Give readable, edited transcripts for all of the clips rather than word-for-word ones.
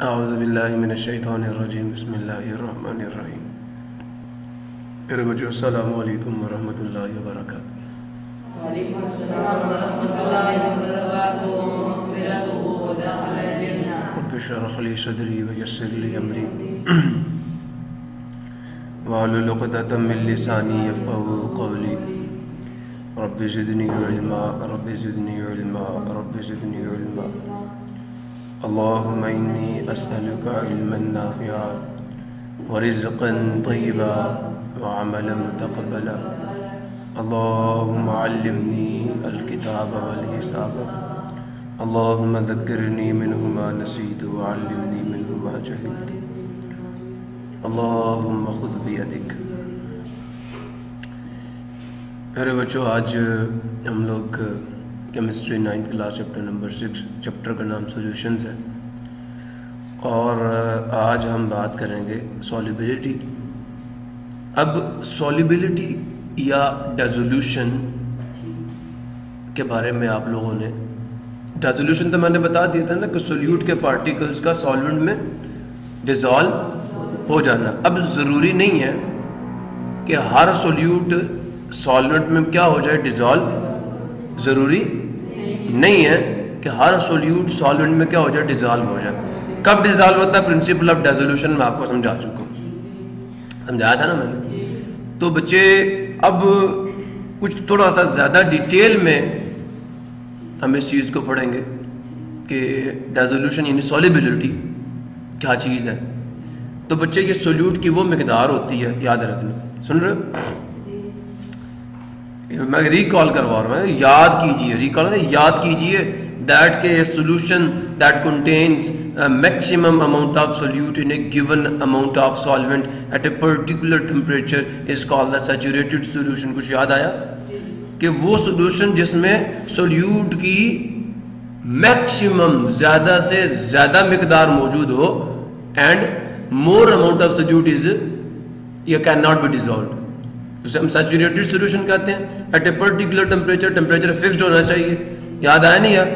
औज़ुबिल्लाहि मिनश्शैतानिर्रजीम बिस्मिल्लाहिर्रहमानिर्रहीम। मेरे बच्चों अस्सलामु अलैकुम वरहमतुल्लाहि वबरकातुहू। रब्बि इश्रह ली सदरी वयस्सिर ली अमरी वहलुल उक़दतम मिन लिसानी यफ़क़हू क़ौली। Rabbi ज़िदनी इल्मा rabbi ज़िदनी इल्मा rabbi ज़िदनी इल्मा। अल्लाहुम्मा इन्नी अस्अलुका इल्मन नाफ़िअ व रिज़्क़न तय्यबा व अमलन मुतक़ब्बला। अल्लाहुम्मा अल्लिमनी अल-किताब वल हिसाब। अल्लाहुम्मा ज़क्किरनी मिन्हु मा नसीतु व अल्लिमनी मिन्हु मा जहल्तु। अल्लाहुम्मा खुज़ बियदिक। प्यारे बच्चों, आज हम लोग chemistry 9th class chapter number 6, chapter का नाम सॉल्यूशंस है और आज हम बात करेंगे सॉल्युबिलिटी। अब सॉल्युबिलिटी या डिसोल्यूशन के बारे में आप लोगों ने, डिसोल्यूशन तो मैंने बता दिया था ना कि सोल्यूट के पार्टिकल्स का सॉल्वेंट में डिसॉल्व हो जाना। अब ज़रूरी नहीं है कि हर सोल्यूट सॉल्वेंट में क्या हो जाए, डिसॉल्व। ज़रूरी नहीं है कि हर सोल्यूट सॉल्वेंट में क्या हो जाए, डिसॉल्व हो जाए। कब डिसॉल्व होता है, प्रिंसिपल ऑफ डिसोल्यूशन में आपको समझा चुका हूँ, समझाया था ना मैंने। तो बच्चे अब कुछ थोड़ा सा ज़्यादा डिटेल में हम इस चीज़ को पढ़ेंगे कि डिसोल्यूशन यानी सॉल्युबिलिटी क्या चीज़ है। तो बच्चे ये सोल्यूट की वो मिकदार होती है, याद रखना। सुन रहे हो? मैं रिकॉल करवा रहा हूँ, याद कीजिए, रिकॉल याद कीजिए दैट के solution that contains maximum amount of solute in A given amount of solvent at a particular temperature is called the saturated solution. कुछ याद आया कि वो सोल्यूशन जिसमें सोल्यूट की मैक्सिमम ज्यादा से ज्यादा मिकदार मौजूद हो and more amount of solute is you can not be dissolved, उसे हम सैचुरेटेड सॉल्यूशन कहते हैं। At a particular temperature, temperature fixed होना चाहिए, याद आया नहीं यार,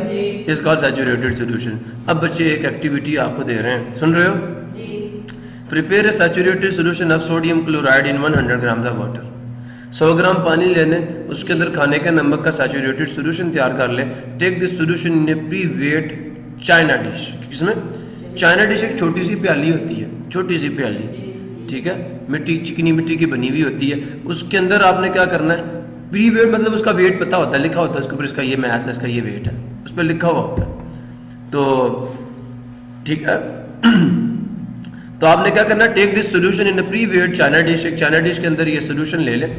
इस कॉल्ड सैचुरेटेड सॉल्यूशन। अब बच्चे एक एक्टिविटी आपको दे रहे हैं, सुन रहे हो? Prepare a saturated solution of sodium chloride in 100 gram of water. 100 ग्राम पानी लेने, उसके अंदर खाने के नमक का सैचुरेटेड सॉल्यूशन तैयार कर ले। Take this solution in a pre wet china dish. किसमें? चाइना डिश एक छोटी सी प्याली होती है, छोटी सी प्याली, ठीक है, मिट्टी, चिकनी मिट्टी की बनी हुई होती है। उसके अंदर आपने क्या करना है, प्री वेट मतलब उसका वेट पता होता है, लिखा होता है उसके ऊपर, इसका ये मैस है, इसका ये वेट है, उस पर लिखा हुआ होता है। तो ठीक है, तो आपने क्या करना है, take this solution in pre wet china dish. एक चाइना डिश के अंदर ये सोल्यूशन ले लें,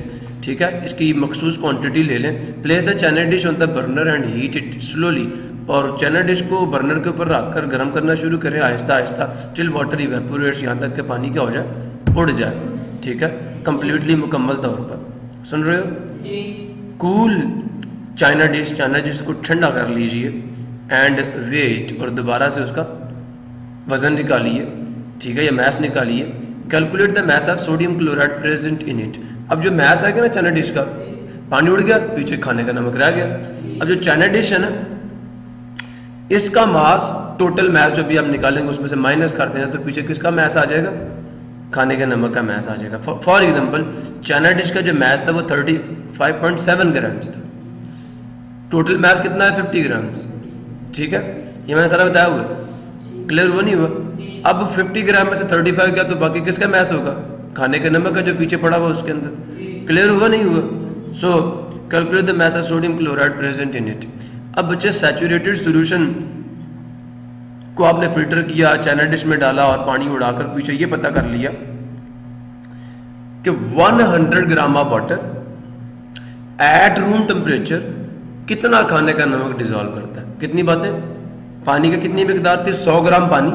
ठीक है, इसकी मखसूस क्वांटिटी ले लें। Place the China dish on the burner and heat it slowly. और चाइना डिश को बर्नर के ऊपर रखकर गर्म करना शुरू करें Aahista Aahista, till water evaporates, यहाँ तक कि पानी क्या हो जाए, उड़ जाए, ठीक है, कंप्लीटली मुकम्मल तौर पर। सुन रहे हो? कूल चाइना डिश को ठंडा कर लीजिए एंड वेट, और दोबारा से उसका वजन निकालिए, ठीक है, या मैस निकालिए। Calculate the mass of sodium chloride present in it. अब जो मैस है ना चाइना डिश का, पानी उड़ गया, पीछे खाने का नमक रह गया। अब जो चाइना डिश है ना, इसका मास, टोटल मैस जो भी आप निकालेंगे उसमें से माइनस करते हैं तो पीछे किसका मैस आ जाएगा, खाने के नमक का मैस आ जाएगा। फॉर एग्जांपल चाइना डिश का जो मैस था वो 35.7 ग्राम्स था, टोटल मैस कितना है, 50 ग्राम्स, ठीक है, ये मैंने सारा बताया हुआ, क्लियर हुआ नहीं हुआ? अब 50 ग्राम में से 35 गया तो बाकी किसका मैस होगा, खाने के नमक का जो पीछे पड़ा हुआ उसके अंदर। क्लियर हुआ नहीं हुआ? सो calculate the mass of sodium chloride present in it. अब बच्चे सैचुरेटेड सॉल्यूशन को आपने फिल्टर किया, चाइना डिश में डाला और पानी उड़ाकर पीछे ये पता कर लिया कि 100 gram of water at room temperature कितना खाने का नमक डिसॉल्व करता है। कितनी बातें, पानी का कितनी मिकदार थी, 100 ग्राम पानी,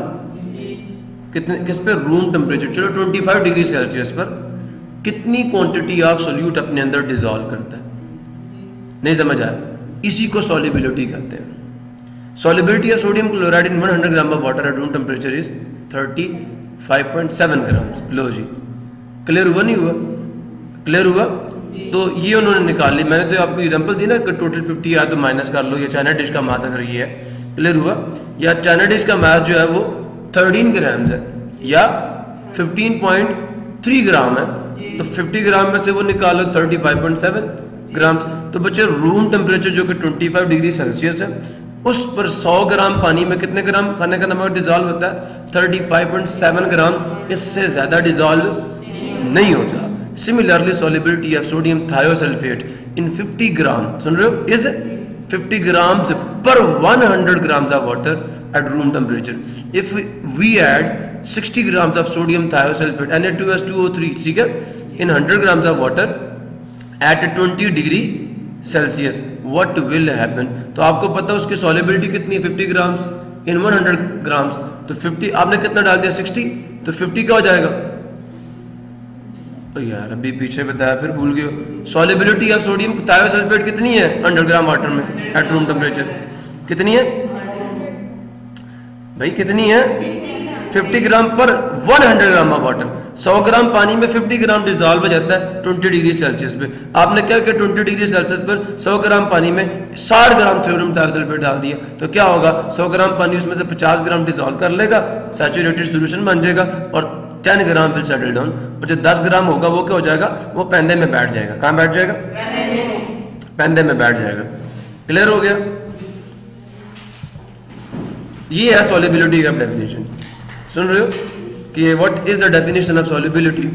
कितने, किस पे, रूम टेम्परेचर, चलो 25 डिग्री सेल्सियस पर कितनी क्वांटिटी ऑफ सोल्यूट अपने अंदर डिसॉल्व करता है। नहीं समझ आया? इसी को सॉल्युबिलिटी कहते हैं। Solubility of sodium chloride in 100 gram of water at room temperature is 35.7 gram. लो जी, क्लियर हुआ नहीं हुआ? क्लियर हुआ? तो ये उन्होंने निकाल ली। मैंने तो आपको एग्जांपल दी ना कि टोटल 50 आया तो माइनस कर लो, या चाइना डिश का मास अगर ये है, क्लियर हुआ? या चाइना डिश का मास जो है वो 13 ग्राम है या 15.3 ग्राम है, तो 50 ग्राम में से वो निकालो 35.7 ग्राम। तो बच्चे रूम टेम्परेचर जो कि 25 डिग्री सेल्सियस है, उस पर 100 ग्राम पानी में कितने ग्राम खाने का नमक डिजॉल्व होता है? 35.7 ग्राम। इससे ज्यादा डिजॉल्व नहीं होता। Similarly solubility of sodium thiosulphate in 50 gram, सुन रहे हो, is 50 grams per 100 grams of water at room temperature. If we add 60 grams of sodium thiosulfate Na2S2O3, ठीक है, in 100 grams of water at 20 degree Celsius, what will happen? तो आपको पता है उसकी solubility कितनी है? 50 grams in 100 grams। तो 50 आपने कितना डाल दिया? 60, तो 50 क्या हो जाएगा? तो यार अभी पीछे बताया फिर भूल गए। सॉल्युबिलिटी ऑफ सोडियम थायोसल्फेट कितनी है 100 ग्राम वाटर में एट रूम टेम्परेचर? कितनी है भाई? कितनी है? 50 ग्राम पर 100 ग्राम ऑफ वाटर। 100 ग्राम पानी में 50 ग्राम डिजॉल्व हो जाता है 20 डिग्री सेल्सियस पे। आपने क्या किया? 20 डिग्री सेल्सियस पर 100 ग्राम पानी में 60 ग्राम सोडियम थायोसल्फेट डाल दिया, तो क्या होगा? 100 ग्राम पानी उसमें से 50 ग्राम डिजॉल्व कर लेगा, सैचुरेटेड सोल्यूशन बन जाएगा, और 10 ग्राम विल सेटल डाउन, और जो 10 ग्राम होगा वो क्या हो जाएगा? वो पैंदे में बैठ जाएगा। कहां बैठ जाएगा? पैंदे में बैठ जाएगा। क्लियर हो गया? ये है सॉल्युबिलिटी का डेफिनेशन। सुन रहे हो कि what is the definition of solubility,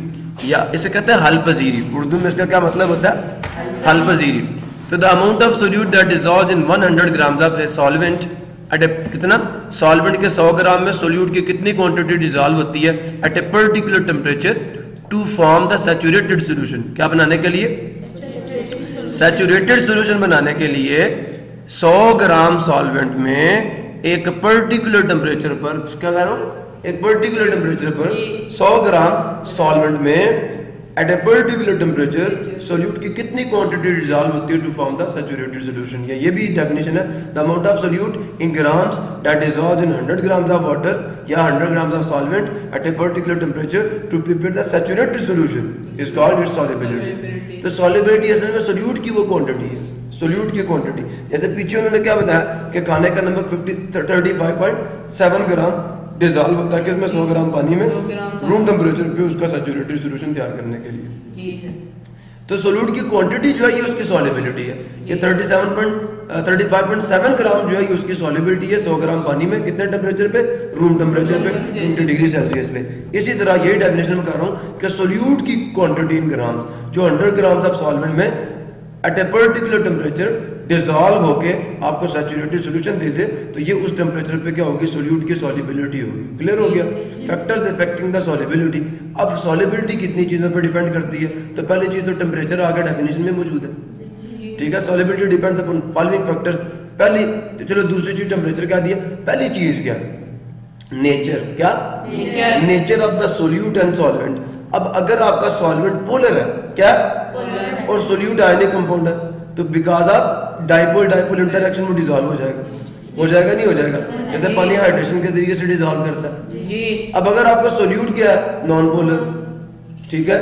या इसे कहते हैं हल पजीरी। उर्दू में इसका क्या मतलब होता है? हल पजीरी। तो the amount of solute that dissolves in 100 grams of a solvent at a, कितना सॉल्वेंट के 100 ग्राम में सोल्यूट की कितनी क्वांटिटी डिसॉल्व होती है at a particular temperature to form the saturated solution? क्या बनाने के लिए? सैचुरेटेड सॉल्यूशन बनाने के लिए 100 ग्राम सॉल्वेंट में एक पर्टिकुलर टेम्परेचर पर, क्या कह रहा हूं, एक पर्टिकुलर टेम्परेचर पर 100 ग्राम सॉल्वेंट में at a particular temperature solute की कितनी क्वांटिटी डिसॉल्व होती है to form the saturated solution. ये भी डेफिनेशन है। The amount of solute in grams that dissolves in 100 grams of water या 100 grams of solvent at a particular temperature to prepare the saturated solution is called its solubility. तो solubility असल में solute की वो quantity है, solute की quantity. जैसे पीछे उन्होंने क्या बताया कि खाने का नमक 35.7 ग्राम डिसॉल्व होता है कि इसमें 100 ग्राम पानी में रूम टेम्परेचर पे उसका सैचुरेटेड सॉल्यूशन तैयार करने के लिए। तो सोल्यूट की क्वांटिटी जो है ये उसकी सॉल्युबिलिटी है। ये 35.7 ग्राम जो है ये उसकी सॉल्युबिलिटी है 100 ग्राम पानी में, कितने टेम्परेचर पे? रूम टेम्परेचर पे 20 डिग्री सेल्सियस पे। इसी तरह यही डेफिनेशन में कर रहा हूं कि सोल्यूट की क्वांटिटी इन ग्राम्स जो 100 ग्राम ऑफ सॉल्वेंट में at a particular temperature dissolve होके आपको सैचुरेटेड सॉल्यूशन दे दे, तो ये उस टेम्परेचर पे क्या होगी? सोल्यूट की सॉल्युबिलिटी होगी। क्लियर हो गया? Factors affecting the solubility. अब सॉल्युबिलिटी कितनी चीजों पर डिपेंड करती है? तो पहली चीज तो टेम्परेचर आगे डेफिनेशन में मौजूद है, ठीक है। Solubility depends upon following factors. पहली, चलो दूसरी चीज टेम्परेचर क्या दिया, पहली चीज क्या? नेचर। क्या? Nature of the solute and solvent. अब अगर आपका सॉल्वेंट पोलर है, क्या? और सोल्यूट आयनिक कंपाउंड है, तो because of dipole dipole interaction में डिसॉल्व हो जाएगा। हो जाएगा नहीं हो जाएगा? जैसे पानी हाइड्रेशन के जरिए से डिसॉल्व करता है। अब अगर आपका सोल्यूट क्या है? नॉन पोलर, ठीक है,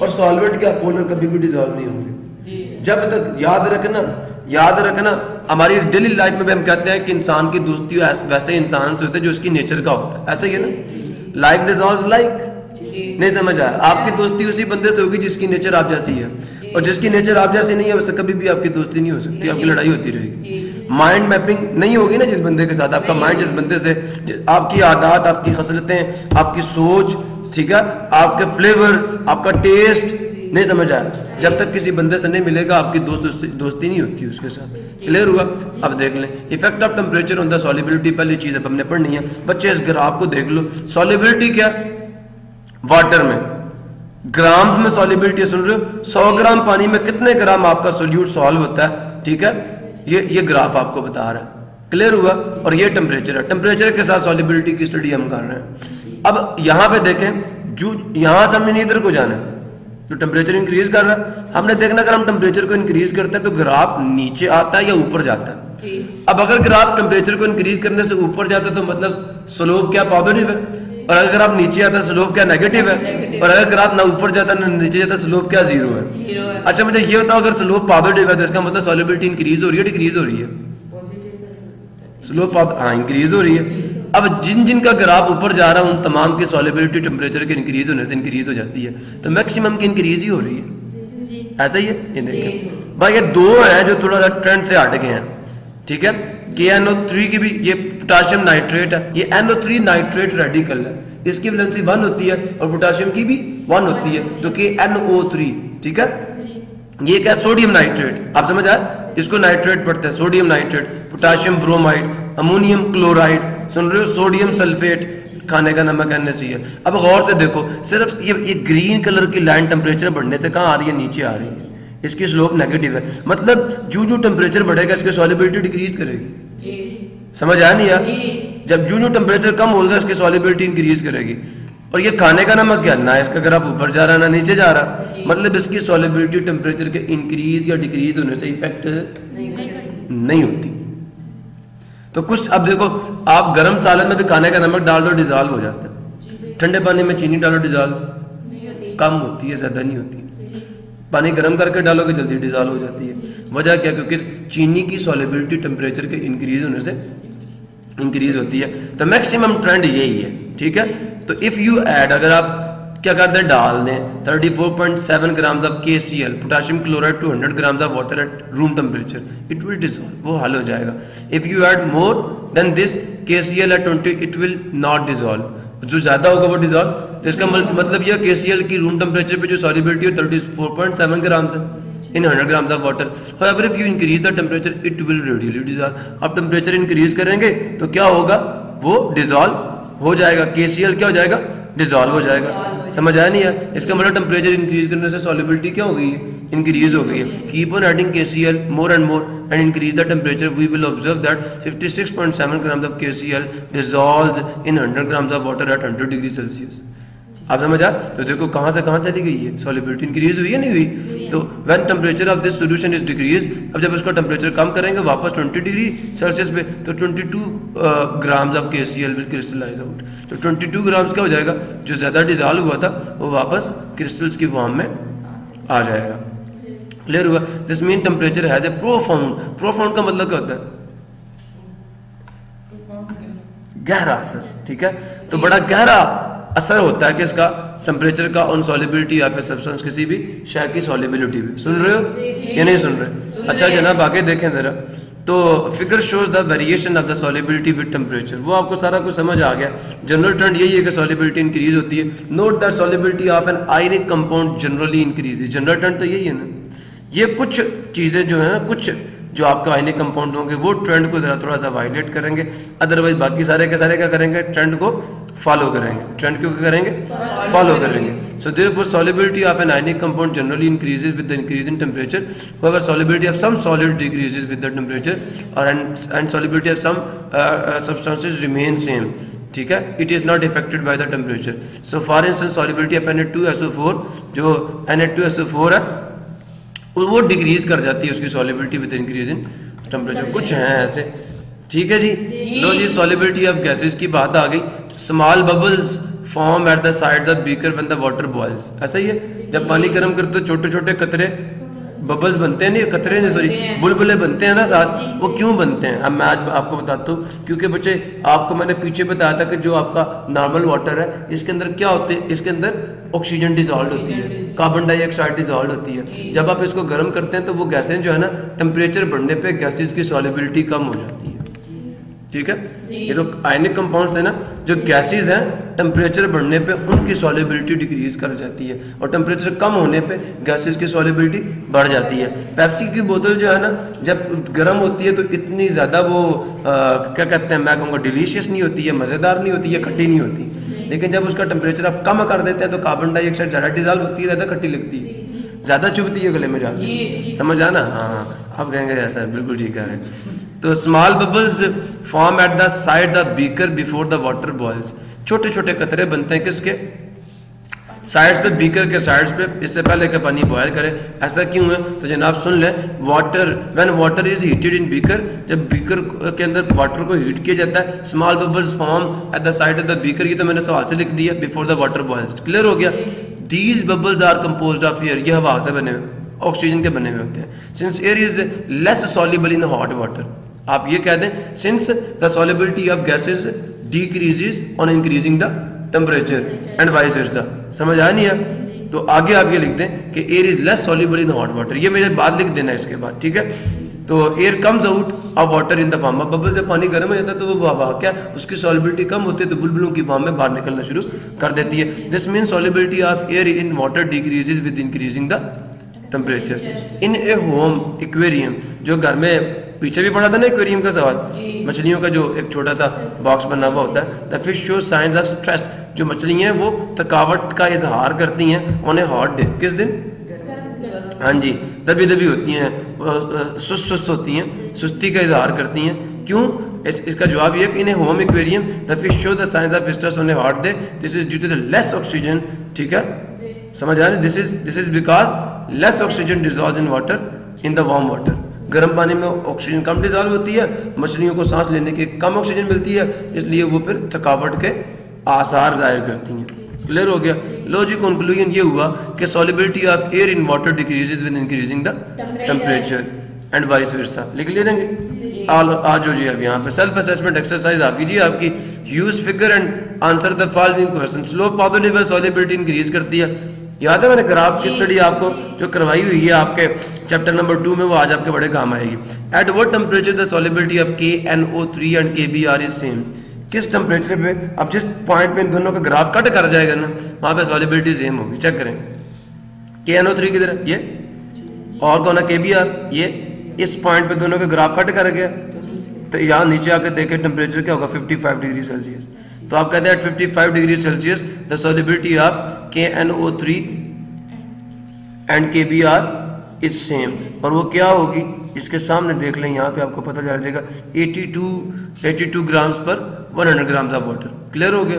और सॉल्वेंट क्या? पोलर, कभी भी डिसॉल्व नहीं होंगे। जब तक याद रखना हमारी डेली लाइफ में भी हम कहते हैं कि इंसान की दोस्ती वैसे इंसान से होते हैं जो उसकी नेचर का होता है। ऐसा ही है ना, लाइक डिसॉल्व्स लाइक। नहीं समझ आया? आपकी दोस्ती उसी बंदे से होगी जिसकी नेचर आप जैसी है, और जिसकी नेचर आप जैसी नहीं है वैसे कभी भी आपकी दोस्ती नहीं हो सकती, आपकी लड़ाई होती रहेगी। माइंड मैपिंग नहीं होगी ना जिस बंदे के साथ, आपका माइंड जिस बंदे से, आपकी आदत, आपकी खसलतें, आपकी सोच, ठीक है, आपके फ्लेवर, आपका टेस्ट, नहीं समझ आया? जब तक किसी बंदे से नहीं मिलेगा आपकी दोस्ती नहीं होती उसके साथ। क्लियर हुआ? अब देख लें effect of temperature on the solubility. पहली चीज अब हमने पढ़नी है बच्चे, इस ग्राफ को देख लो। सॉल्युबिलिटी क्या? वाटर में ग्राम में सॉल्युबिलिटी, सुन रहे हो? 100 ग्राम पानी में कितने ग्राम आपका सोल्यूट सॉल्व होता है, ठीक है, ये ग्राफ आपको बता रहा है। क्लियर हुआ? और ये टेम्परेचर है, टेम्परेचर के साथ सॉल्युबिलिटी की स्टडी हम कर रहे हैं। अब यहां पे देखें, जो यहां से हमने इधर को जाना है, तो टेम्परेचर इंक्रीज कर रहा है, हमने देखना अगर हम टेम्परेचर को इंक्रीज करते हैं तो ग्राफ नीचे आता है या ऊपर जाता है। अब अगर ग्राफ टेम्परेचर को इंक्रीज करने से ऊपर जाता है तो मतलब स्लोप क्या? पॉजिटिव है। और अगर आप नीचे आता है स्लोप क्या? नेगेटिव है। और अगर ग्राफ ना ऊपर जाता है ना नीचे जाता है स्लोप क्या? 0 है। अच्छा मुझे ये बताओ, अगर स्लोप पॉजिटिव है तो इसका मतलब सॉल्युबिलिटी इंक्रीज हो रही है, डिक्रीज हो रही है? स्लोप हाँ इंक्रीज हो रही है। अब जिन जिन का ग्राफ ऊपर जा रहा है उन तमाम की सॉलिबिलिटी टेम्परेचर के इंक्रीज होने से इंक्रीज हो जाती है, तो मैक्सिमम की इंक्रीज ही हो रही है। ऐसा ही है ये देखिए भाई, ये दो हैं जो थोड़ा सा ट्रेंड से हट गए हैं, ठीक है। KNO3 की भी, ये पोटाशियम नाइट्रेट है, ये NO3 नाइट्रेट रेडिकल है, इसकी वैलेंसी 1 होती है और पोटाशियम की भी 1 होती है, तो KNO3, ठीक है। ये क्या, सोडियम नाइट्रेट, आप समझ आए, इसको नाइट्रेट पढ़ते हैं, sodium nitrate, potassium bromide, ammonium chloride, सुन रहे हो, सोडियम सल्फेट, खाने का नमक NaCl। अब गौर से देखो, सिर्फ ये ग्रीन कलर की लाइन टेम्परेचर बढ़ने से कहाँ आ रही है, नीचे आ रही है, इसकी स्लोप नेगेटिव है, मतलब जो टेम्परेचर बढ़ेगा इसकी सॉलिबिलिटी डिक्रीज करेगी। समझ आया नहीं यार, जब जो टेम्परेचर कम होगा इसकी सॉलिबिलिटी इंक्रीज करेगी। और ये खाने का नमक क्या, ना इसका ग्राफ ऊपर जा रहा ना नीचे जा रहा, मतलब इसकी सॉलिबिलिटी टेम्परेचर के इंक्रीज या डिक्रीज होने से इफेक्ट नहीं होती। तो कुछ, अब देखो आप गर्म सालन में भी खाने का नमक डाल दो डिजॉल्व हो जाता है, ठंडे पानी में चीनी डालो डिजॉल्व कम होती है, ज्यादा नहीं होती। पानी गर्म करके डालोगे जल्दी डिजॉल्व हो जाती है। वजह क्या, क्योंकि चीनी की सॉलिबिलिटी टेम्परेचर के इंक्रीज होने से इंक्रीज होती है। तो मैक्सिमम ट्रेंड यही है, ठीक है। तो इफ यू ऐड, अगर आप क्या करते हैं, डाल दें 34.7 grams of KCl potassium chloride to 100 grams of water at room temperature, it will dissolve, वो हल हो जाएगा। If you add more than this KCl at 20, it will not dissolve, जो ज्यादा होगा वो डिसॉल्व। तो इसका मतलब यह KCl की रूम टेम्परेचर पे जो सॉलिबिलिटी है 34.7 ग्राम्स है इन 100 grams of water. However, if you increase the temperature, it will readily dissolve. अब टेम्परेचर इंक्रीज करेंगे तो क्या होगा, वो डिसॉल्व हो जाएगा, KCl क्या हो जाएगा, डिसॉल्व हो जाएगा। समझ आया नहीं है, इसका मतलब टेम्परेचर इंक्रीज करने से सॉलिबिलिटी क्या हो गई है, इंक्रीज हो गई है। Keep on adding KCl more and more and increase the temperature, we will observe that 56.7 grams of KCl dissolves in 100 grams of water at 100 degrees Celsius। आप समझ आ, तो देखो कहां से कहां चली गई है, सॉलिबिलिटी इंक्रीज हुई है नहीं हुई। तो when temperature of this solution is decrease, अब जब इसका टेम्परेचर कम करेंगे वापस 20 डिग्री सेल्सियस पे, तो 22 grams of KCl will crystallise out. तो 22 ग्राम्स क्या हो जाएगा, जो ज्यादा डिसॉल्व हुआ था वो वापस क्रिस्टल्स की फॉर्म में आ जाएगा। क्लियर हुआ? This mean temperature has a profound, profound का मतलब क्या होता है, गहरा असर, ठीक है। तो बड़ा गहरा असर होता है कि इसका टेम्परेचर का ऑन सॉलिबिलिटी या फिर सब्सटेंस किसी भी शय की सॉलिबिलिटी में। सुन रहे हो या नहीं सुन रहे? अच्छा जनाब आगे देखें जरा, तो figure shows the variation of the solubility with temperature, वो आपको सारा कुछ समझ आ गया। जनरल ट्रेंड यही है कि सॉलिबिलिटी इंक्रीज होती है। Note that solubility of an ionic compound generally increase, general trend तो यही है ना। ये कुछ चीजें जो है ना, कुछ जो आपका आयनिक कंपाउंड होंगे वो ट्रेंड को जरा थोड़ा सा वायलेट करेंगे, अदरवाइज बाकी सारे के सारे क्या करेंगे, ट्रेंड को फॉलो करेंगे। ट्रेंड क्यों करेंगे, फॉलो करेंगे। So therefore solubility of an ionic compound generally increases with the increase in temperature, however solubility of some solid decreases with the temperature or and solubility of some substances remain same, ठीक है। It is not affected by the temperature. So for instance solubility of Na2SO4, जो Na2SO4 है वो decrease कर जाती है उसकी solubility with increase in temperature. कुछ हैं ऐसे, ठीक है जी। लो जी, सॉलिबिलिटी ऑफ गैसेस की बात आ गई। Small bubbles form at the sides of beaker when the water boils, ऐसा ही है। जब पानी गर्म करते हो छोटे छोटे कतरे, बबल्स बनते हैं, नहीं कतरे नहीं सॉरी बुलबुले बनते हैं ना साथ, वो क्यों बनते हैं अब मैं आज आपको बताता हूँ। क्योंकि बच्चे आपको मैंने पीछे बताया था कि जो आपका नॉर्मल वाटर है इसके अंदर क्या होते हैं, इसके अंदर ऑक्सीजन डिसॉल्व होती है, कार्बन डाइऑक्साइड डिसॉल्व होती है। जब आप इसको गर्म करते हैं तो वो गैसें जो है ना, टेम्परेचर बढ़ने पे गैसेस की सॉलिबिलिटी कम हो जाती है, ठीक है। ये तो आयनिक कंपाउंड्स है ना, जो गैसेस हैं टेम्परेचर बढ़ने पे उनकी सॉलिबिलिटी डिक्रीज कर जाती है और टेम्परेचर कम होने पे गैसेस की सॉलिबिलिटी बढ़ जाती है। पेप्सी की बोतल जो है ना, जब गर्म होती है तो इतनी ज्यादा वो क्या कहते हैं, मैं कहूँगा डिलीशियस नहीं होती है, मजेदार नहीं होती है, खट्टी नहीं होती। लेकिन जब उसका टेम्परेचर आप कम कर देते हैं तो कार्बन डाइऑक्साइड ज्यादा डिसॉल्व होती है, ज्यादा खट्टी लगती है, ज्यादा चुभती है गले में जाती, समझ आना। हाँ आप कहेंगे ऐसा है, बिल्कुल ठीक है। तो small bubbles form at the side the beaker before the water boils, छोटे छोटे कतरे बनते हैं किसके, साइड्स पे, बीकर के साइड्स पे, इससे पहले कि पानी बॉयल करे। ऐसा क्यों है, तो जनाब सुन लें, water when water is heated in beaker, जब बीकर के अंदर वाटर को हीट किया जाता है, small bubbles form at the side of the beaker, ये तो मैंने सवाल से लिख दिया, before the water boils, clear हो गया। These bubbles are composed of air, ये हवा से बने हुए, ऑक्सीजन के बने हुए होते हैं। Since air is less soluble in hot water, आप ये कह दें since the solubility of gases decreases on increasing the temperature and vice versa। समझ आया नहीं है? तो आगे आप ये लिख दें कि air is less soluble in hot water, ये मेरे बाद लिख देना इसके बाद, ठीक है। तो air comes out of water in the form of bubble, से पानी गर्म हो जाता है तो वो हवा क्या उसकी सॉल्युबिलिटी कम होती है तो बुलबुलों की फॉर्म में बाहर निकलना शुरू कर देती है। This mean solubility of air in water decreases with increasing the temperature. In a home aquarium, जो घर में पीछे भी पढ़ा था ना एक्वेरियम का सवाल, मछलियों का जो एक छोटा सा बॉक्स बना हुआ होता है, the fish show science of stress, जो मछलियां हैं वो थकावट का इजहार करती हैं ऑन ए हॉट डे, किस दिन? हाँ जी, दबी दबी होती हैं, सुस्त होती हैं, सुस्ती का इजहार करती हैं। क्यों? इसका जवाब ये कि in a home aquarium the fish show the science of stress on a hot day, this is due to the less oxygen, ठीक है, समझ आ रही? This is because less oxygen dissolves in water in the warm water. गर्म पानी में oxygen कम dissolve होती है, मछलियों को सांस लेने की कम ऑक्सीजन मिलती है, इसलिए वो फिर थकावट के आसार जाहिर करती हैं। क्लियर हो गया? लो जी, कंक्लूजन ये हुआ कि solubility of air in water decreases with increasing the temperature and vice versa. लिख ले देंगे? आज हो जी अब यहाँ पे सेल्फ असेसमेंट एक्सरसाइज आपकी जी, आपकी use figure and answer the following question. Low probability solubility increase करती है, याद है मैंने ग्राफ की स्टडी आपको जो करवाई हुई है आपके चैप्टर नंबर 2 में, वो आज आपके बड़े काम आएगी। At what temperature the solubility of KNO3 and KBr is same, किस टेम्परेचर पे, अब जिस पॉइंट पे इन दोनों का ग्राफ कट कर जाएगा ना, वहां पे सॉल्युबिलिटी सेम होगी। चेक करें, KNO3 किधर है? ये, और कौन है? KBr, ये। इस पॉइंट पे दोनों का ग्राफ कट कर गया, तो यहाँ नीचे आकर देखें टेम्परेचर क्या होगा, 55 डिग्री सेल्सियस। तो आप कहते हैं 55 degree Celsius the solubility of KNO3 and KBr is same, और वो क्या होगी इसके सामने देख लें, यहाँ पे आपको पता चल जाएगा 82 ग्राम्स पर 100 ग्राम्स ऑफ वाटर। क्लियर हो गया?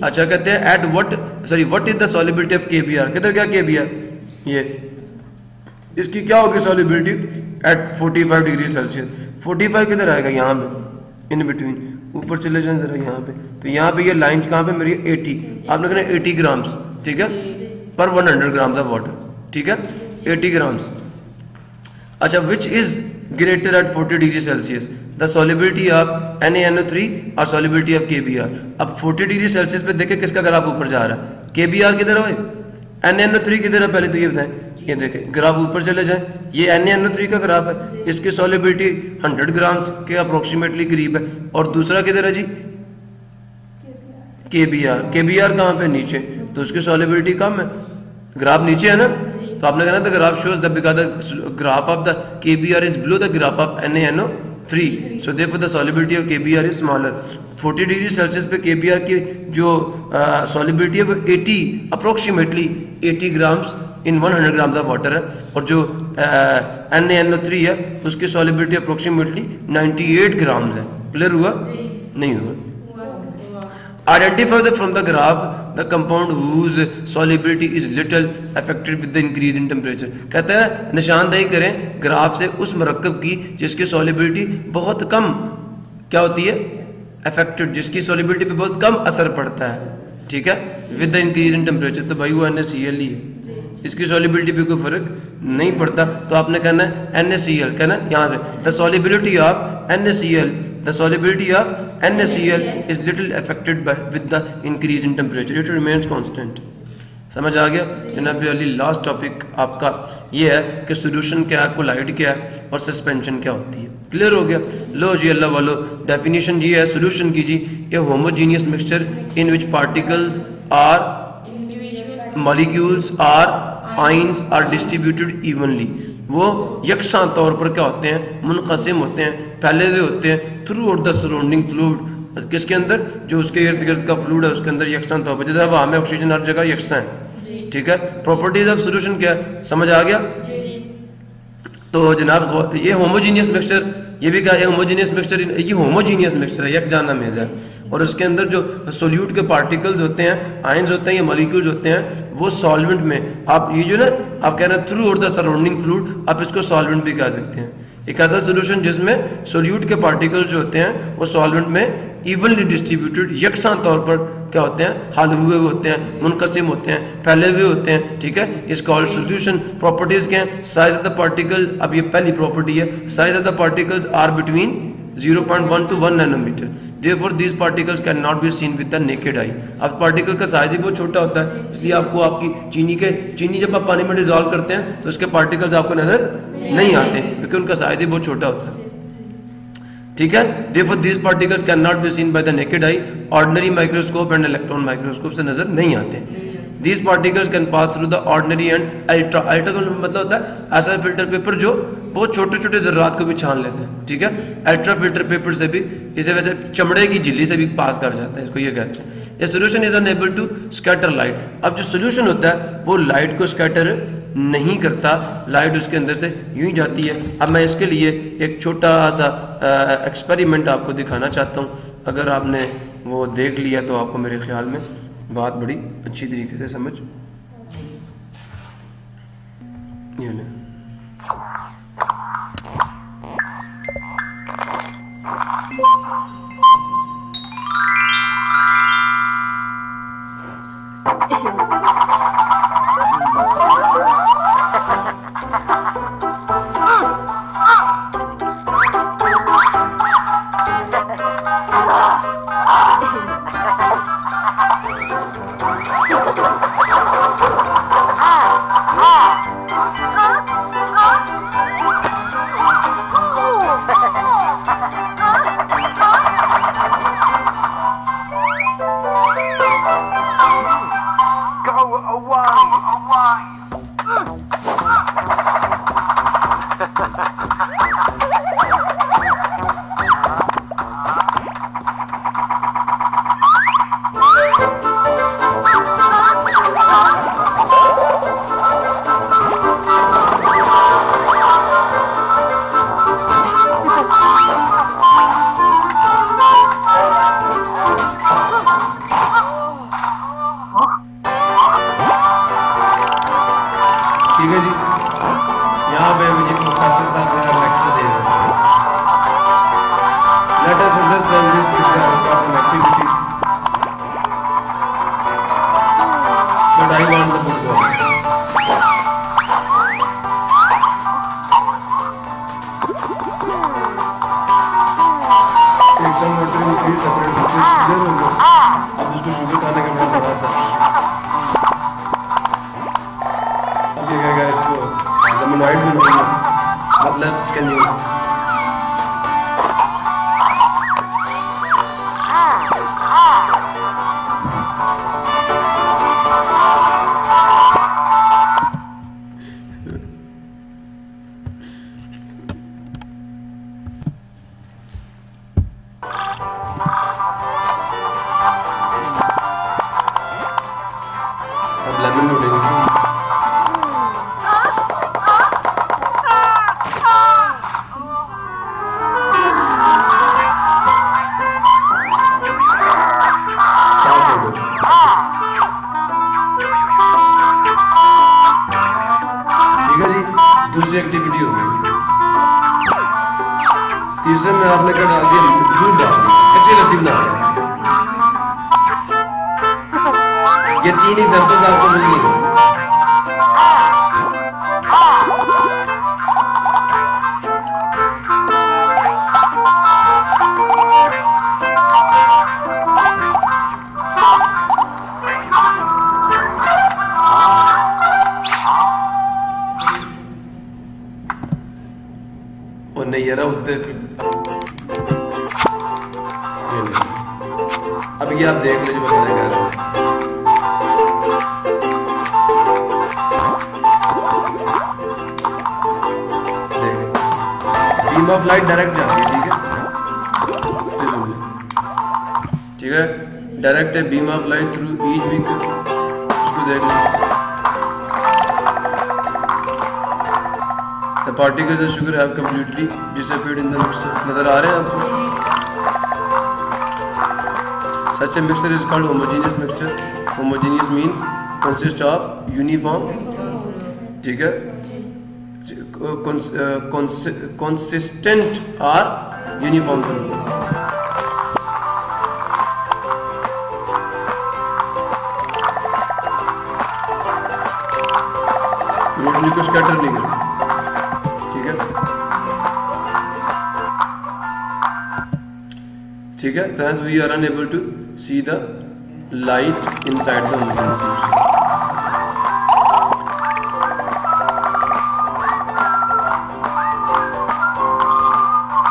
अच्छा, कहते हैं at what is the solubility of KBr, किधर क्या KBr, ये इसकी क्या होगी सॉल्युबिलिटी एट 45 डिग्री सेल्सियस। 45 किधर आएगा? यहाँ पे इन बिटवीन, ऊपर चले जाए जरा यहाँ पे, तो यहाँ पे ये लाइन कहाँ पे मेरी 80, आपने कहना 80 ग्राम्स, ठीक है, पर 100 ग्राम्स ऑफ वाटर, ठीक है, 80 ग्राम्स। अच्छा, which is greater at 40 degree Celsius, the solubility of NaNO3 और सॉल्युबिलिटी ऑफ KBr। अब 40 डिग्री सेल्सियस पे देखें किसका ग्राफ ऊपर जा रहा है, KBr किधर है, NaNO3 किधर है, पहले तो ये बताएं। ये देखें ग्राफ ऊपर चले जाएं, ये NaNO3 का ग्राफ है, इसकी सॉल्युबिलिटी 100 ग्राम के अप्रोक्सीमेटली करीब है, और दूसरा किधर है जी, KBr कहाँ पे? नीचे, तो उसकी सॉल्युबिलिटी कम है, ग्राफ नीचे है ना, तो आपने कहना था graph shows the because the graph of the KBr is below the graph of NaNO3, so therefore the solubility of KBr is smaller. 40 degree Celsius पे KBr की जो सॉल्युबिलिटी है वो 80 approximately 80 grams in 100 grams of water है, और जो NaNO3 है उसकी सॉल्युबिलिटी अप्रोक्सीमेटली 98 ग्राम्स है। क्लियर हुआ? नहीं हुआ? Identify from the graph the compound whose solubility is little affected with the increase in temperature. कहता है निशानदेही करें ग्राफ से उस मरकब की जिसकी सॉल्युबिलिटी बहुत कम क्या होती है, अफेक्टेड, जिसकी सॉल्युबिलिटी पे बहुत कम असर पड़ता है, ठीक है, with the increase in temperature. तो भाई वो NaCl ही है, इसकी सॉल्युबिलिटी पे कोई फर्क नहीं पड़ता, तो आपने कहना है NaCl, कहना यहाँ पे the solubility of NaCl, the solubility of NaCl is little affected by with the increase in temperature, it remains constant। समझ आ गया जनाब? अली लास्ट टॉपिक आपका ये है कि सॉल्यूशन क्या है, कोलाइड क्या है, और सस्पेंशन क्या होती है। क्लियर हो गया? लो जी अल्लाह वालो, डेफिनेशन ये है सॉल्यूशन की जी, ये homogeneous mixture in which particles or molecules or ions are distributed evenly, वो यकसा तौर पर क्या होते हैं, मुनक़सिम होते हैं, फैले हुए होते हैं through out the surrounding fluid, किसके अंदर, जो उसके इर्द गिर्द का फ्लूइड है उसके अंदर यकसा तौर पर, जैसे हवा में ऑक्सीजन हर जगह यकसा है, ठीक है। प्रॉपर्टीज ऑफ सॉल्यूशन क्या है, समझ आ गया? तो जनाब ये होमोजीनियस मिक्सचर, ये भी क्या है, होमोजीनियस मिक्सचर, ये होमोजीनियस मिक्सचर है, यकजाना मेज़ है, और उसके अंदर जो सोल्यूट के पार्टिकल्स होते हैं, आयंस होते हैं या मॉलिक्यूल्स होते हैं, वो सॉल्वेंट में, आप ये जो ना आप कह रहे हैं through out the surrounding fluid, आप इसको सॉल्वेंट भी कह सकते हैं। एक ऐसा सोल्यूशन जिसमें सोल्यूट के पार्टिकल्स जो होते हैं वो सॉल्वेंट में इवनली डिस्ट्रीब्यूटेड यकसा तौर पर क्या होते हैं, हाल हुए होते हैं, मुनकसिम होते हैं, फैले हुए होते हैं, ठीक है, इस कॉल्ड सॉल्यूशन। प्रॉपर्टीज क्या है, साइज ऑफ द पार्टिकल, अब ये पहली प्रॉपर्टी है, size of the particles are between 0.1 to 1 nanometer, Therefore these particles cannot be seen with the naked eye. अब पार्टिकल का साइज ही बहुत छोटा होता है, इसलिए आपको आपकी चीनी जब आप पानी में डिजोल्व करते हैं तो उसके पार्टिकल्स आपको नजर नहीं आते क्योंकि उनका साइज ही बहुत छोटा होता है। ठीक है, therefore these particles cannot be seen by the naked eye. Ordinary microscope and electron microscope से नजर नहीं आते। These particles can pass through the ordinary and ultra का मतलब होता है ऐसा फिल्टर पेपर जो बहुत छोटे छोटे जर्रात को भी छान लेते हैं। ठीक है, अल्ट्रा फिल्टर पेपर से भी, इसे वैसे चमड़े की झिल्ली से भी पास कर जाता है, इसको ये कहते हैं। A solution is unable to scatter light. अब जो सोल्यूशन होता है वो लाइट को स्कैटर नहीं करता, लाइट उसके अंदर से यूं ही जाती है। अब मैं इसके लिए एक छोटा सा एक्सपेरिमेंट आपको दिखाना चाहता हूँ। अगर आपने वो देख लिया तो आपको मेरे ख्याल में बात बड़ी अच्छी तरीके से समझ ये ले। ठीक है जी, यहाँ पे मुझे प्रोफेसर साहब मेरा लेक्चर दे रहे हैं। Let us understand this example of an activity, but I want the football. Take some water in 3 separate liquids. Clear हो गया? अब उसको शुगर खाने का मैं बता था। इसको लेमोनाइड भी नहीं है, मतलब कैन यू अब लेमन उड़ेंगे। दूसरी एक्टिविटी हो गई। तीसरे में आपने क्या डाल दिया, दूध डाल दिया, कच्ची लस्सी बना दिया। ये 3 एग्जांपल्स आपको मिल गए। और नहीं यार उधर, अब ये आप देख लीजिए बताने का। बीम ऑफ लाइट डायरेक्ट जा रही है। ठीक है, डायरेक्ट है beam of light through each week, इसको देख लीजिए। The particles of sugar have completely disappeared in the mixture. नजर आ रहे हैं आपको? Such a mixture is called homogeneous mixture. Homogeneous means consists of uniform, ठीक है, consistent or uniform. रोशनी को स्कैटर नहीं करती। ठीक है, तो hence we are unable to see the light inside the moving solution.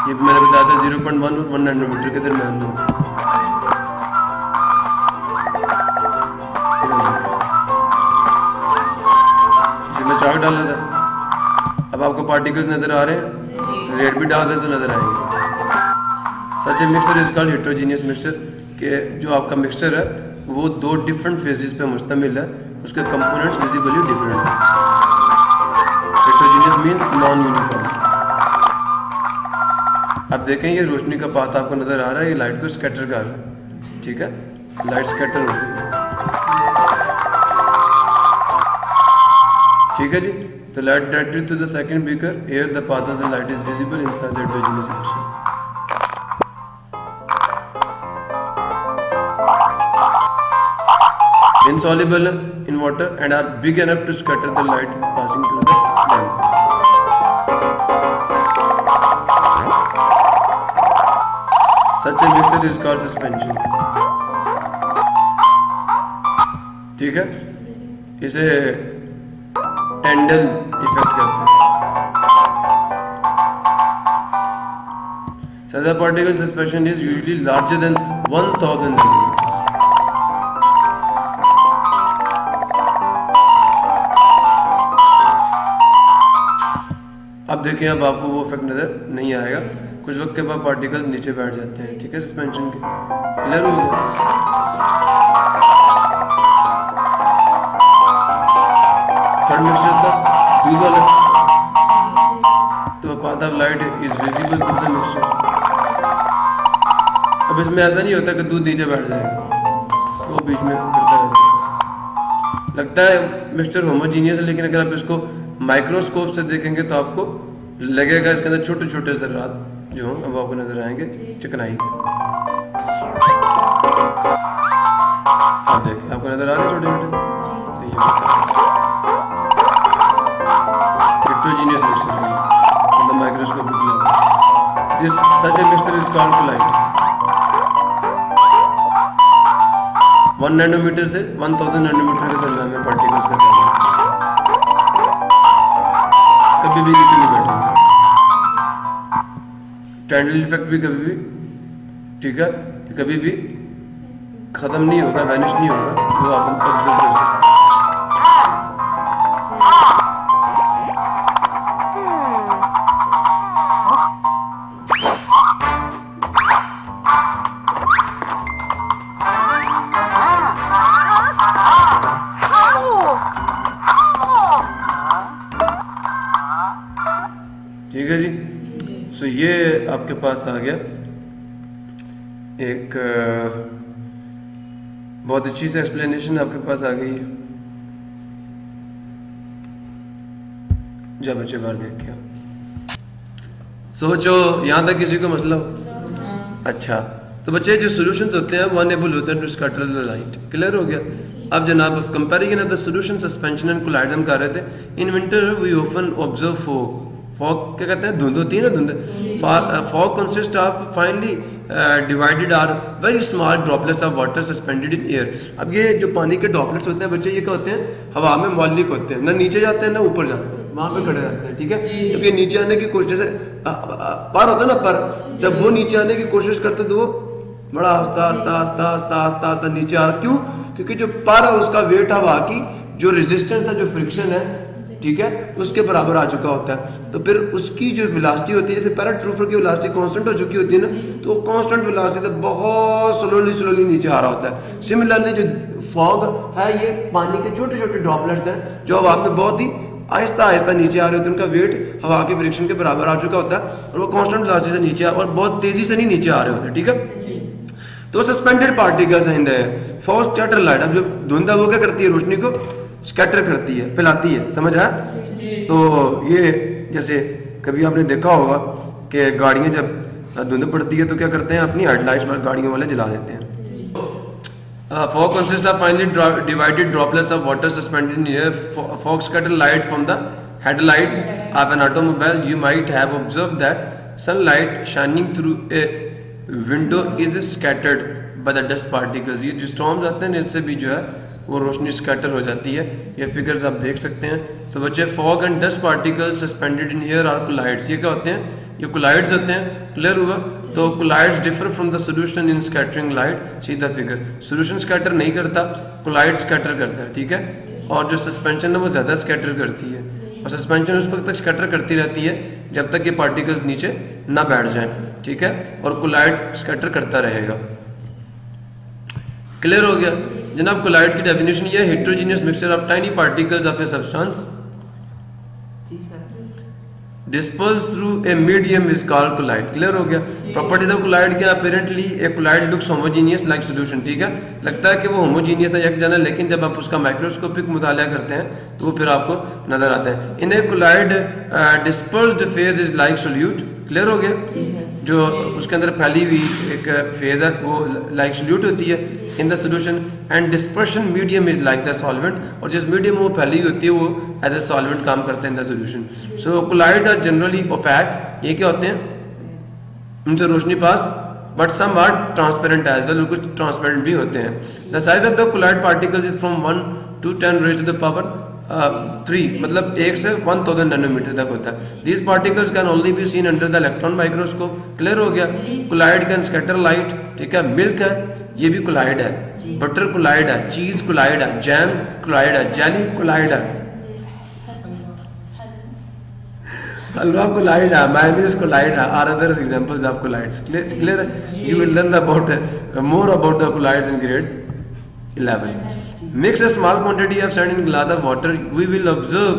ये मैंने बताया था 0.1 और 1 नैनोमीटर के दरमियान में। इसमें चाक डाला था, अब आपको पार्टिकल्स नजर आ रहे हैं, रेड भी डाल दे तो नजर आएंगे। Such a mixture is called heterogeneous mixture, के जो आपका मिक्सचर है वो दो डिफरेंट फेजेस पे मुश्तमिल है, उसके कंपोनेंट्स विजिबली डिफरेंट है। Heterogeneous means non uniform. अब देखें ये रोशनी का पाथ आपको नजर आ रहा है, ये लाइट को स्कैटर कर रहा है, ठीक है, लाइट स्कैटर होती है, ठीक है जी। तो light directed to the second beaker, here the path of the light is visible inside the heterogeneous mixture. Insoluble in water and are big enough to scatter the light passing through the lamp. Such a mixture is called suspension. ठीक है, इसे टेंडल effect कहते हैं। Such a particle suspension is usually larger than 1000 millimeters. अब देखिए, अब आपको वो इफेक्ट नजर नहीं आएगा, कुछ वक्त के बाद पार्टिकल नीचे बैठ जाते हैं, ठीक है, सस्पेंशन के। क्लियर हो गया? थर्ड मिक्सचर था दूध वाला, तो path of light is visible to the mixture. अब इसमें ऐसा नहीं होता कि दूध नीचे बैठ जाएगा, वो बीच में फिरता रहता है। लगता है मिक्सचर होमोजीनियस है, लेकिन अगर आप इसको माइक्रोस्कोप से देखेंगे तो आपको लगेगा इसके अंदर छोटे छोटे जर्रात जो अब आपको नजर आएंगे चिकनाई के। आप देखिए, आपको नजर आ रहे हैं छोटे छोटे, heterogeneous mixture in the microscopic level. This such a mixture is called light. 1 nanometre से 1000 नैनोमीटर के दरमियान में पार्टिकल्स का साइज कभी भी नीचे नहीं बैठेंगे। टेंडल इफेक्ट भी कभी भी, ठीक है, कभी भी खत्म नहीं होगा, वैनिश नहीं होगा, वो आप ऑब्जर्व कर सकते हैं। ठीक है जी, सो ये आपके पास आ गया एक बहुत अच्छी सी एक्सप्लेनेशन आपके पास आ गई है, जब बच्चे बाहर देख के सोचो यहाँ तक किसी को मसला हो। अच्छा, तो बच्चे जो सॉल्यूशंस होते हैं वो अनेबल होते हैं to scatter the light. Clear हो गया? अब जनाब comparison of the solution suspension and colloid हम कर रहे थे। In winter we often observe fog. Fog क्या कहते हैं? धुंध होती है ना, धुंध। Fog consist of finely divided or very small droplets of water suspended in air. अब ये जो पानी के ड्रॉपलेट्स होते हैं बच्चे, ये क्या होते हैं? हवा में मौलिक होते हैं, ना नीचे जाते हैं ना ऊपर जाते हैं, वहां पे खड़े रहते हैं। ठीक है, जब ये नीचे आने की कोशिश, जैसे पर होता है ना, पर जब वो नीचे आने की कोशिश करते तो वो बड़ा आस्ता आस्ता आस्ता आस्ता आस्ता आस्ता नीचे आ। क्यों? क्योंकि जो पर है उसका वेट हवा की जो रेजिस्टेंस है, जो फ्रिक्शन है, ठीक है, उसके बराबर आ चुका होता है। तो फिर उसकी जो वेलोसिटी होती है, जैसे पैराट्रूफर की वेलोसिटी कांस्टेंट हो चुकी होती है ना, तो कांस्टेंट वेलोसिटी तक बहुत स्लोली नीचे आ रहा होता है। सिमिलरली जो फॉग है, ये पानी के छोटे छोटे ड्रॉपलेट्स हैं जो हवा में बहुत ही आहिस्ता आहिस्ता नीचे आ रहे होते हैं। उनका वेट हवा के फ्रिक्शन के बराबर आ चुका होता है और वो कांस्टेंट वेलोसिटी से नीचे और बहुत तेजी से नहीं नीचे आ रहे होते। ठीक है, तो suspended particles in the fog scatter light. अब जो धुंध है वो क्या करती है? रोशनी को स्कैटर करती है, फैलाती है। समझ है? तो ये जैसे कभी आपने देखा होगा कि गाड़ियां जब धुंध पड़ती है तो क्या करते हैं? अपनी हेडलाइट्स गाड़ियों वाले जला देते हैं। Fog consist of finely divided droplets of water suspended in air. Fog scatter light from the headlights of an automobile. You might have observed that sunlight shining through a window is scattered by the dust particles. ये जो storms आते हैं इससे भी जो है वो रोशनी scatter हो जाती है। ये फिगर्स आप देख सकते हैं। तो बच्चे fog and dust particles suspended in air are colloids. ये क्या होते हैं? ये कोलाइड्स होते हैं। क्लियर हुआ? तो colloids differ from the solution in scattering light. सीधा फिगर, सॉल्यूशन स्कैटर नहीं करता, कोलाइड स्कैटर करता है, ठीक है। और जो सस्पेंशन है वो ज्यादा स्कैटर करती है, और सस्पेंशन उस वक्त तक स्कैटर करती रहती है जब तक ये पार्टिकल्स नीचे ना बैठ जाएं, ठीक है। और कोलाइड स्कैटर करता रहेगा। क्लियर हो गया जनाब? कोलाइड की डेफिनेशन ये है, heterogeneous mixture of tiny particles of a substance dispersed through a medium is called collide। Clear हो गया? प्रॉपर्टीज ऑफ कोलाइड क्या? Apparently a colloid looks homogeneous like solution, ठीक है। लगता है कि वो होमोजेनियस है, एक जना, लेकिन जब आप उसका माइक्रोस्कोपिक मुताला करते हैं तो वो फिर आपको नजर आता है। In a colloid dispersed phase is like solute. Clear हो गया? जो उसके अंदर फैली हुई एक फेज है वो लाइक सोल्यूट होती है इन the solution, and dispersion medium is like the solvent. और जिस मीडियम में वो फैली हुई होती है वो एज ए सॉल्वेंट काम करते हैं in the solution. So colloid are generally opaque. ये क्या होते हैं? उनसे रोशनी pass, but some are transparent as well, कुछ ट्रांसपेरेंट भी होते हैं। The size of the colloid particles is from 1 to 10 raised to the power 3, मतलब 1 से 1000 नैनोमीटर तक होता है। These particles can only be seen under the electron microscope. Clear हो गया? कोलाइड कैन स्कैटर लाइट, ठीक है। मिल्क है, ये भी कोलाइड है। बटर कोलाइड है, चीज कोलाइड है, जैम कोलाइड है, जेली कोलाइड है, हलवा कोलाइड है, मायोनीज कोलाइड है, are other examples of colloids. Clear? You will learn about more about the colloids in grade 11. Mix a small quantity of sand in a glass of water. We will observe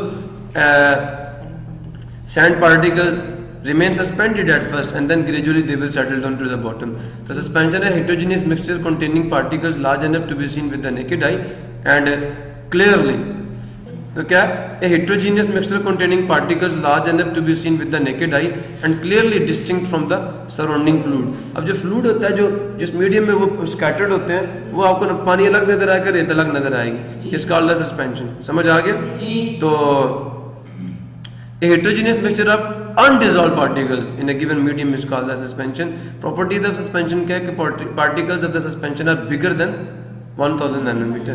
sand particles remain suspended at first and then gradually they will settle down to the bottom. The suspension is a heterogeneous mixture containing particles large enough to be seen with the naked eye and clearly. तो क्या? A heterogeneous mixture containing particles large enough to be seen with the naked eye and clearly distinct from the surrounding fluid. अब जो fluid होता है, जो जिस medium में वो scattered होते हैं, वो आपको पानी अलग नजर आएगा, रेत अलग नजर आएगी। It's called the suspension। समझ आ गया? तो a heterogeneous mixture of undissolved particles in a given medium is called the suspension. Properties of suspension क्या है कि particles of the suspension are bigger than 1000 nanometer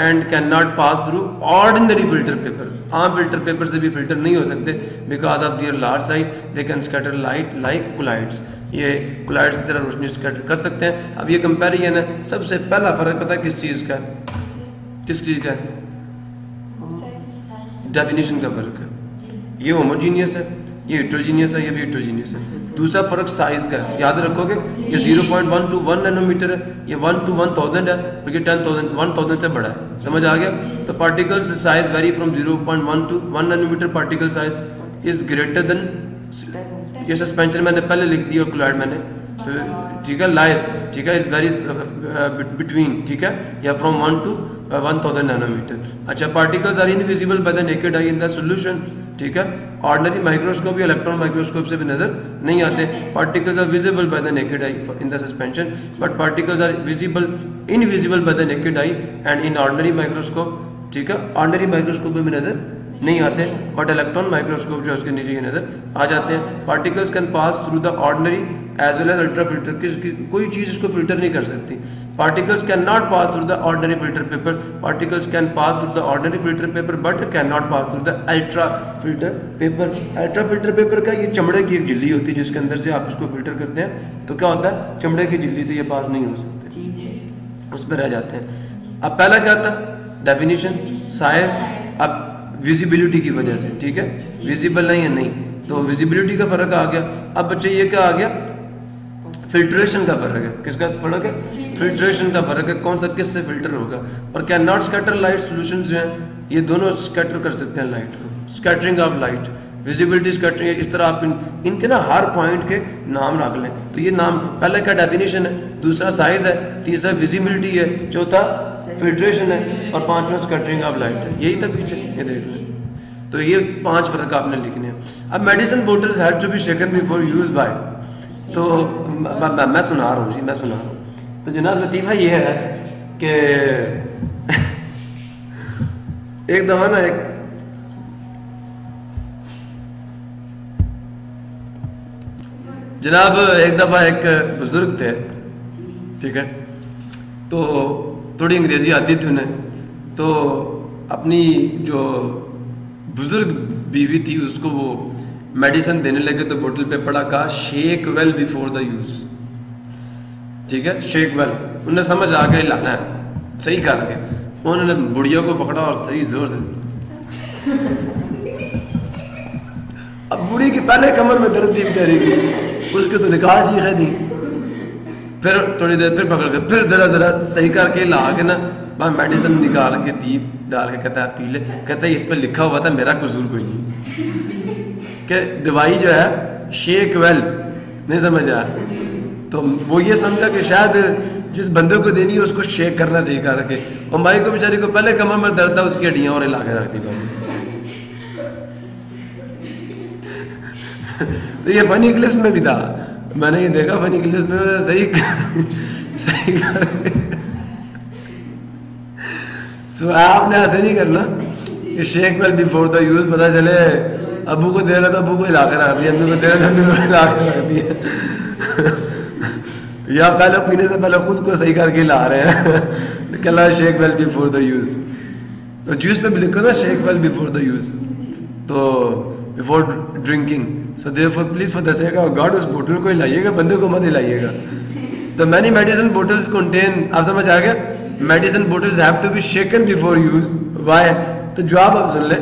and cannot pass through ordinary filter paper। आम filter paper से भी filter नहीं हो सकते because of their large size they can scatter light like colloids। ये colloids की तरह रोशनी स्कैटर कर सकते हैं। अब ये कंपैरिजन है, सबसे पहला फर्क पता है किस चीज का? किस चीज का? डेफिनेशन का फर्क है। ये होमोजीनियस है, ये हेटेरोजीनियस है, ये भी हेटेरोजीनियस है। दूसरा फर्क साइज का है, याद रखोगे। ये 0.1 to 1 नैनोमीटर है, ये 1 to 1000 है, और ये 1000 से बड़ा है। समझ आ गया? तो particles size vary from 0.1 to 1 nanometer. Particle size is greater than, ये सस्पेंशन मैंने पहले लिख दिया, कोलाइड मैंने, तो ठीक है, लाइस, ठीक है, इज वेरी बिटवीन, ठीक है, या फ्रॉम 1 to 1000 नैनोमीटर। अच्छा, particles are invisible by the naked eye in the solution, ठीक है। ऑर्डिनरी माइक्रोस्कोप या इलेक्ट्रॉन माइक्रोस्कोप से भी नजर नहीं आते। Particles are visible by the naked eye in the suspension, but particles are invisible by the naked eye and in ordinary microscope, ठीक है। ऑर्डिनरी माइक्रोस्कोप में भी नजर नहीं आते, बट इलेक्ट्रॉन माइक्रोस्कोप जो उसके नीचे नजर आ जाते हैं। Particles can pass through the ordinary as well as ultra filter. कोई चीज इसको फिल्टर नहीं कर सकती। Particles can not pass through the ordinary filter paper. Particles can pass through the ordinary filter paper but can not pass through the ultra filter paper. Ultra filter paper का ये चमड़े की एक झिल्ली होती है जिसके अंदर से आप इसको फिल्टर करते हैं, तो क्या होता है, चमड़े की झिल्ली से ये पास नहीं हो सकते, उस पर रह जाते हैं। अब पहला क्या था? Definition, size. अब विजिबिलिटी की वजह से, ठीक है, विजिबल है या नहीं, तो विजिबिलिटी का फर्क आ गया। अब बच्चे ये क्या आ गया? फिल्ट्रेशन का फर्क है। किसका फर्क है? फिल्ट्रेशन का फर्क है। कौन सा किससे फिल्टर होगा? और can not scatter light solutions जो हैं ये दोनों स्कैटर कर सकते हैं लाइट को। Scattering of light, visibility, scattering, इस तरह आप इनके ना हर पॉइंट के नाम रख लें। तो ये नाम पहला क्या डेफिनेशन है, दूसरा साइज है, तीसरा विजिबिलिटी है, चौथा फिल्ट्रेशन है, और पांचवा स्कैटरिंग ऑफ लाइट है। यही था पीछे, ये देख लें। तो ये 5 फर्क आपने लिखने हैं। अब medicine bottles had to be shaken before use by, तो मैं सुना रहा हूँ जी, मैं सुना रहा हूँ। तो जनाब लतीफ़ा ये है कि एक दफा ना एक जनाब एक दफ़ा एक बुजुर्ग थे, ठीक है, तो थोड़ी अंग्रेजी आती थी उन्हें, तो अपनी जो बुजुर्ग बीवी थी उसको वो मेडिसिन देने लगे तो बोतल पे पड़ा, कहा shake well before the use, ठीक है, शेक वेल। उन्हें समझ आ गया लाना है सही करके, उन्होंने बुढ़िया को पकड़ा और सही जोर से अब बूढ़ी की पहले कमर में दर्द थी बेचारी की, उसके तो निकाल चीख है दी, फिर थोड़ी देर फिर पकड़ के फिर जरा जरा सही करके ला के ना मेडिसिन निकाल के दीप डाल के कहता है पी ले। कहता है इस पर लिखा हुआ था मेरा कसूर कोई नहीं, कि दवाई जो है शेक वेल, नहीं समझ आया, तो वो ये समझा कि शायद जिस बंदे को देनी है उसको शेक करना सही करके, और माई को बेचारी को पहले कमर में दर्द था, उसकी हड्डियां और हिला के रख दी। तो ये फनी क्लिप्स में भी था, मैंने ये देखा फनी क्लिप्स में सही सही सो आपने ऐसे नहीं करना कि shake well before the use, पता चले अबू को दे रहा था अबू को हिला कर रख दिया, अम्मी को दे रहा था अम्मी को हिला कर रख दिया या पहले पीने से पहले खुद को सही करके ला रहे हैं कहला shake well before the use. तो जूस पे भी लिखो ना shake well before the use, तो before drinking, so therefore please for the sake of God उस बोतल को हिलाइएगा, बंदे को मत हिलाइएगा। तो मैनी मेडिसिन बोटल्स कंटेन, आप समझ आ गया, medicine bottles have to be shaken before use, why? तो जवाब आप सुन ले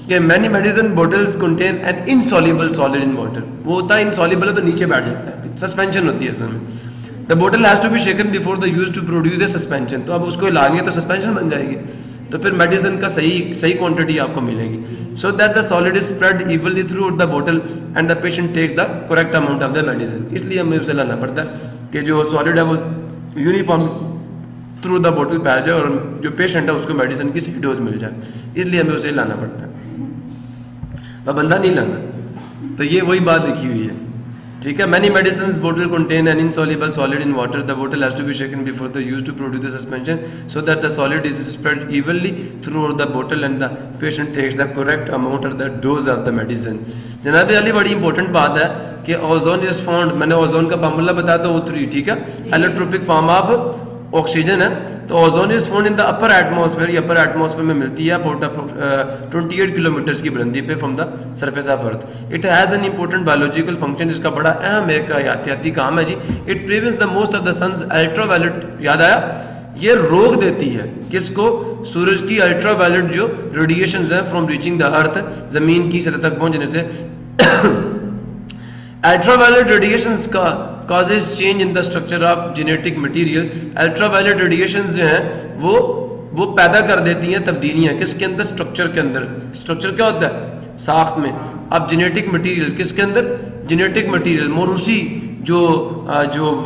कि many medicine bottles contain an insoluble solid in water, वो होता है इनसॉल्युबल है तो नीचे बैठ जाता है, सस्पेंशन होती है इसमें। The bottle has to be shaken before the use to produce a suspension, तो अब उसको हिलाएंगे तो सस्पेंशन बन जाएगी, तो फिर मेडिसिन का सही क्वांटिटी आपको मिलेगी। So that the solid is spread evenly throughout the बोतल and the patient takes the correct amount of the medicine. इसलिए हमें उसे लाना पड़ता है कि जो सॉलिड है वो यूनिफॉर्म थ्रू द बोतल फैल जाए और जो पेशेंट है उसको मेडिसिन की सही डोज मिल जाए, इसलिए हमें उसे लाना पड़ता है, वह बंदा नहीं लाना। तो ये वही बात लिखी हुई है, ठीक है। Many medicine bottle contain an insoluble solid in water, the bottle has to be shaken before the use to produce the suspension so that the solid is spread evenly through the bottle and the patient takes the correct amount of the dose of the medicine. जनाब अली बड़ी important बात है कि ozone is found, मैंने ozone का formula बताया था O3, ठीक है, एलोट्रोपिक फॉर्म ऑफ ऑक्सीजन है। तो ozone is found in the upper atmosphere, ये अपर एटमॉस्फेयर में मिलती है अबाउट 28 किलोमीटर की बुलंदी पे from the surface of earth. It has an important biological function, इसका बड़ा अहम एक हयातियाती काम है जी। It prevents the most of the sun's ultraviolet, याद आया, ये रोक देती है किसको, सूरज की अल्ट्रावायलेट जो रेडिएशंस हैं फ्रॉम रीचिंग द अर्थ, जमीन की सतह तक पहुंचने से। अल्ट्रावायलेट रेडिएशंस का causes change in the structure of genetic material। Ultraviolet radiations जो हैं वो पैदा कर देती हैं तब्दीलियां किसके अंदर, स्ट्रक्चर के अंदर। स्ट्रक्चर क्या होता है, साख्त में। अब जेनेटिक मटेरियल किसके अंदर, जेनेटिक मटेरियल मोरूसी जो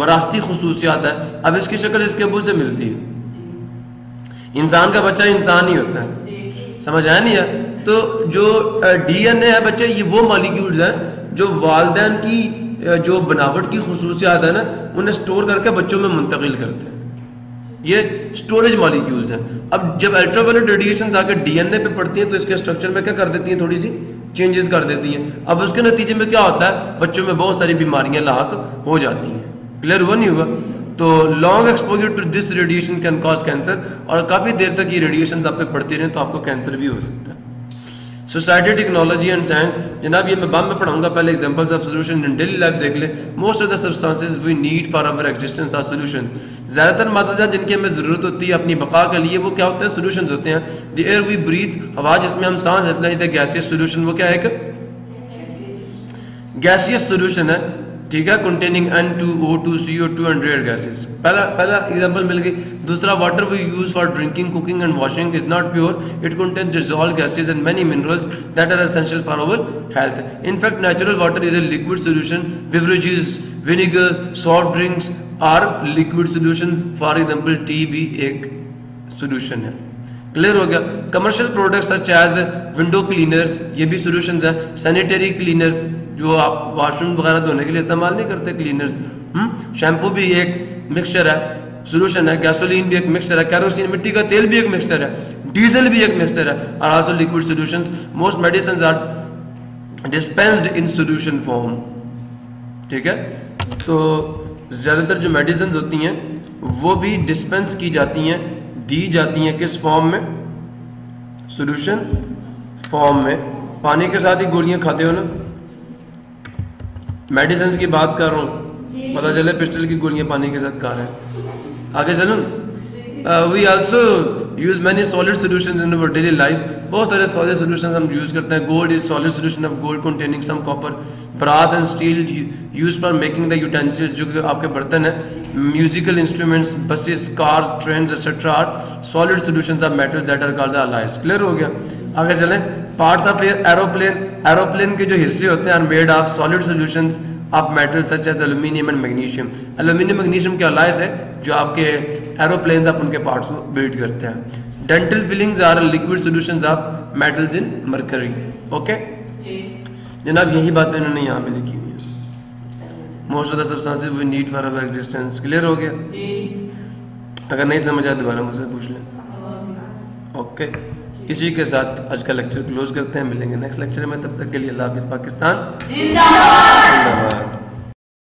वरासती खुसूसियात है, अब इसकी शक्ल इसके अबू से मिलती है। इंसान का बच्चा इंसान ही होता है, समझ आया नहीं है? तो जो DNA है बच्चे, ये वो मॉलिक्यूल्स हैं जो वालिदैन की जो बनावट की खुसूसियात है ना, उन्हें स्टोर करके बच्चों में मुंतकिल करते हैं, ये स्टोरेज मॉलिक्यूल्स हैं। अब जब अल्ट्रावायलेट रेडिएशन आकर DNA पे पड़ती हैं तो इसके स्ट्रक्चर में क्या कर देती हैं, थोड़ी सी चेंजेस कर देती हैं। अब उसके नतीजे में क्या होता है, बच्चों में बहुत सारी बीमारियां लाक हो जाती हैं। क्लियर हुआ नहीं हुआ? तो long exposure to this radiation can cause cancer, और काफी देर तक ये रेडिएशन आप पे पड़ती रहे तो आपको कैंसर भी हो सकता है। सोसाइटी, टेक्नोलॉजी एंड साइंस, जनाब ये मैं बाद में पढ़ाऊंगा, पहले examples of solution in daily life देख ले। Most of the substances we need for our existence are solutions, ज्यादातर मादा जिनकी हमें जरूरत होती है अपनी बका के लिए, वो क्या होते हैं, सॉल्यूशंस होते हैं। द एयर वी ब्रीथ, हवा जिसमें हम सांस लेते हैं, गैसियस सॉल्यूशन, वो क्या है, गैसियस सॉल्यूशन है, ठीक है, containing N2O2 CO2 and rare gases. पहला एग्जांपल मिल गई। दूसरा, water we use for drinking, cooking and washing is not pure, it contains dissolved gases and many minerals that are essential for our health. In fact natural water is a liquid solution, beverages, vinegar, soft drinks are liquid solutions, for example tea भी एक solution है। Clear हो गया? Commercial products such as window cleaners, ये भी solutions हैं। Sanitary cleaners, जो आप वॉशरूम वगैरह धोने के लिए इस्तेमाल नहीं करते, क्लीनर्स। शैम्पू भी एक मिक्सचर है, सॉल्यूशन है। गैसोलीन भी एक मिक्सचर है, कैरोसिन मिट्टी का तेल भी एक मिक्सचर है, डीजल भी एक मिक्सचर है, और also liquid solutions. Most medicines are dispensed in solution form, ठीक है। तो ज़्यादातर जो मेडिसिन होती हैं वो भी डिस्पेंस की जाती हैं, दी जाती हैं किस फॉर्म में, सॉल्यूशन फॉर्म में। पानी के साथ ही गोलियां खाते हो ना, मेडिसिन की बात कर रहा हूँ, पता चले पिस्टल की गोलियां पानी के साथ खा रहे हैं। आगे चलूं, we also use many solid solution in our daily life. बहुत सारे सॉलिड सोल्यूशन हम यूज करते हैं। Gold is solid solution of gold containing some copper, brass and steel use for making the utensils, जो कि आपके बर्तन है, musical instruments, buses, cars, trains etcetera are solid solutions of metals that are called the alloys. Clear हो गया। आगे चलें, parts of aeroplane, aeroplane के जो हिस्से होते हैं are made of solid solutions of metal such as aluminium and magnesium. Aluminium magnesium के अलॉयज है जो आपके एरोप्लेन आप उनके पार्ट्स को बिल्ड करते हैं। Dental fillings are liquid solutions of metals in mercury. Okay जनाब, यही बातें इन्होंने यहाँ पे लिखी हुई है। Most of the substances we need for our existence. Clear हो गया। अगर नहीं समझ आया दोबारा मुझसे पूछ लें। ओके, इसी के साथ आज का लेक्चर क्लोज करते हैं। मिलेंगे नेक्स्ट लेक्चर में, तब तक के लिए अल्लाह हाफिज़। पाकिस्तान जिंदाबाद।